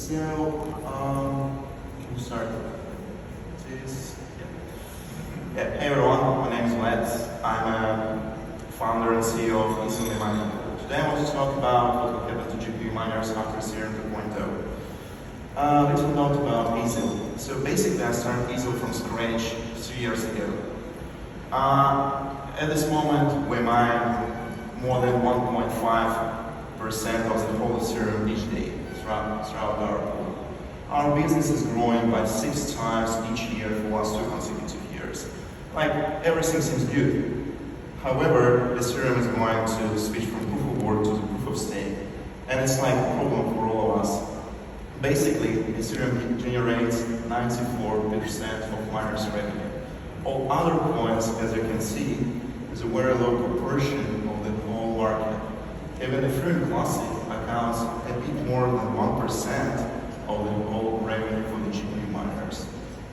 Can you start this? Yeah. Hey everyone, my name is Vlad. I'm a founder and CEO of Ezil. Today I want to talk about what will happen to GPU miners after Ethereum 2.0. Little note about Ezil. So basically I started Ezil from scratch 2 years ago. At this moment we mine more than 1.5% of the whole Ethereum each day throughout our pool. Our business is growing by 6 times each year for the last 2 consecutive years. Like, everything seems good. However, Ethereum is going to switch from proof of work to the proof of stake. And it's like a problem for all of us. Basically, Ethereum generates 94% of miners' revenue. All other coins, as you can see, is a very low proportion of the whole market. Even Ethereum Classic accounts a bit more than 1% of the whole revenue for the GPU miners.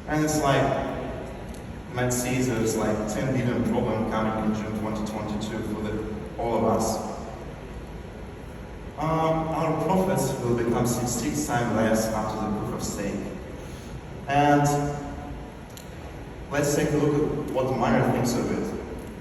And it's like, you might see there's like 10 billion problem coming in June 2022 for all of us. Our profits will become 6 times less after the proof of stake. And let's take a look at what the miner thinks of it.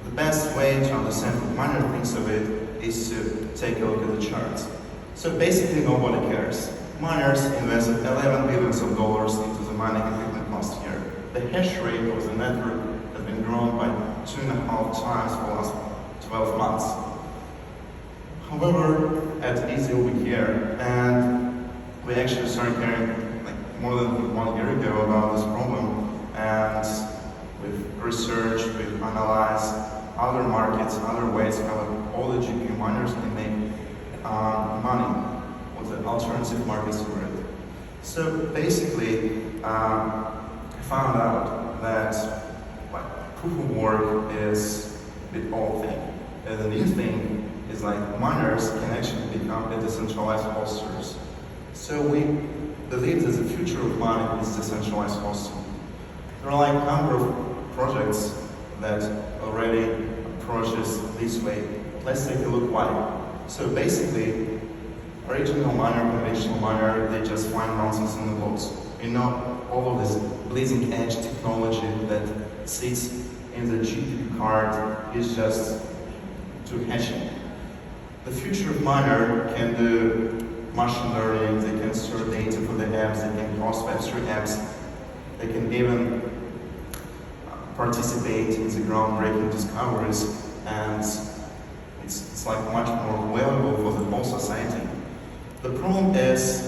The best way to understand what the miner thinks of it is to take a look at the charts. So basically nobody cares. Miners invested $11 billion into the mining equipment last year. The hash rate of the network has been grown by 2.5 times for the last 12 months. However, at Ezil we care, and we actually started caring like more than 1 year ago about this problem, and we've researched, we've analyzed other markets, other ways how all the GPU miners can make money with the alternative markets for it. So basically, I found out that proof of work is the old thing. And the new thing is like miners can actually become decentralized hosters. So we believe that the future of mining is decentralized hosting. There are like a number of projects that already approaches this way. Let's take a look why. So basically, original miner, conventional miner, they just find nonsense in the blocks. You know, all of this bleeding edge technology that sits in the GPU card is just too hashing. The future of miner can do machine learning, they can store data for the apps, they can host Web3 apps, they can even participate in the groundbreaking discoveries, and it's like much more valuable for the whole society. The problem is,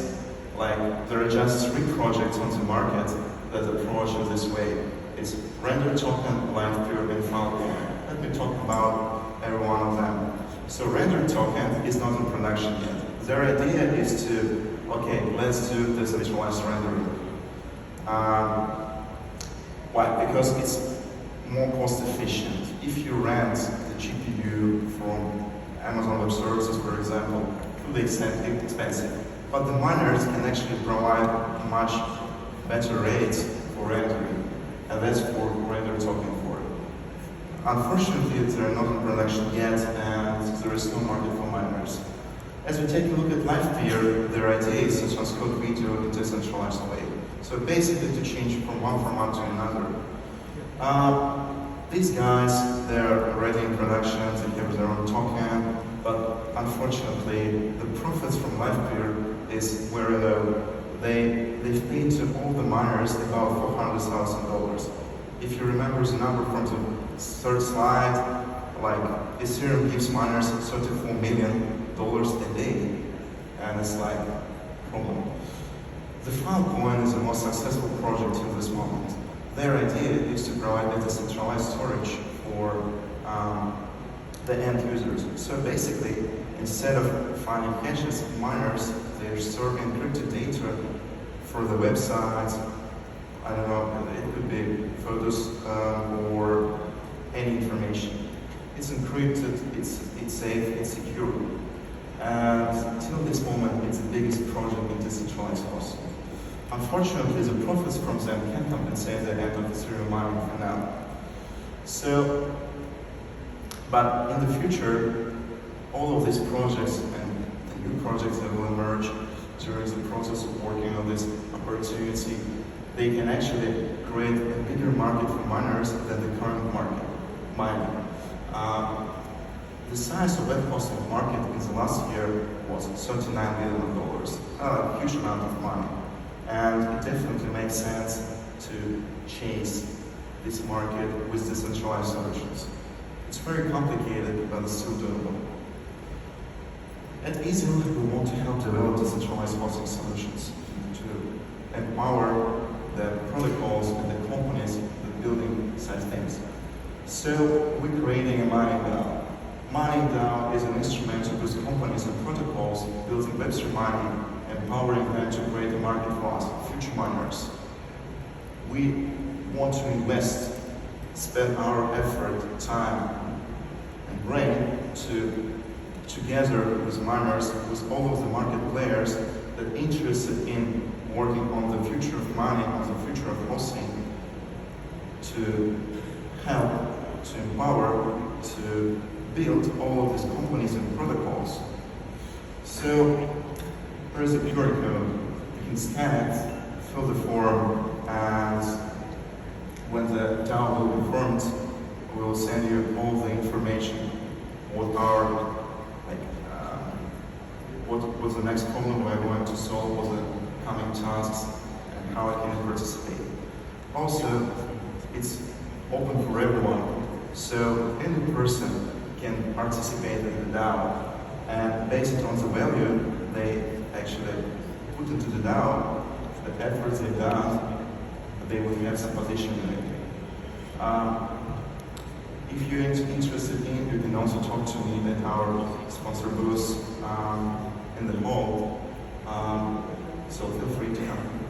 like, there are just 3 projects on the market that approach it this way. It's Render Token, Vladimir, and Vladimir. Let me talk about every one of them. So Render Token is not in production yet. Their idea is to, okay, let's do decentralized rendering. Why? Because it's more cost efficient. If you rent the GPU from Amazon Web Services, for example, to the extent it's expensive. But the miners can actually provide much better rates for rendering, and that's for Render Token for it. Unfortunately, they're not in production yet, and there is no market for miners. As we take a look at Vladimir, their idea is to transcode video in a decentralized way. So basically to change from one format to another. These guys, they're already in production, they have their own token, but unfortunately, the profits from Vladimir is very low. They've paid to all the miners about $400,000. If you remember the number from the third slide, like Ethereum gives miners $34 million a day, and it's like a problem. The Filecoin is the most successful project in this moment. Their idea is to provide a decentralized storage for the end users. So basically, instead of finding caches, miners, they're storing encrypted data for the websites. I don't know, it could be photos or any information. It's encrypted, it's safe, it's secure. And till this moment, it's the biggest project in decentralized hosting. Unfortunately, the profits from them can't compensate the end of Ethereum mining for now. So, but in the future, all of these projects and the new projects that will emerge during the process of working on this opportunity, they can actually create a bigger market for miners than the current market, mining. The size of web hosting market in the last year was $39 billion, a huge amount of money. And it definitely makes sense to chase this market with decentralized solutions. It's very complicated, but it's still doable. At Ezil, we want to help develop decentralized hosting solutions to empower the protocols and the companies that are building such things. So we're creating a mining DAO. Mining DAO is an instrument to boost companies and protocols building Web3 mining, empowering them to create a market for us, future miners. We want to invest, spend our effort, time, and brain together with miners, with all of the market players that are interested in working on the future of mining, on the future of hosting, to help, to empower, to build all of these companies and protocols. So there is a QR code. You can scan it, fill the form, and when the DAO will be formed, we'll send you all the information. What's the next problem we're going to solve, what the coming tasks, and how I can participate. Also, it's open for everyone, so any person can participate in the DAO, and based on the value they actually put into the DAO, the efforts they've done, they will have some position in it. If you're interested in, you can also talk to me at our sponsor booth in the hall. So feel free to come.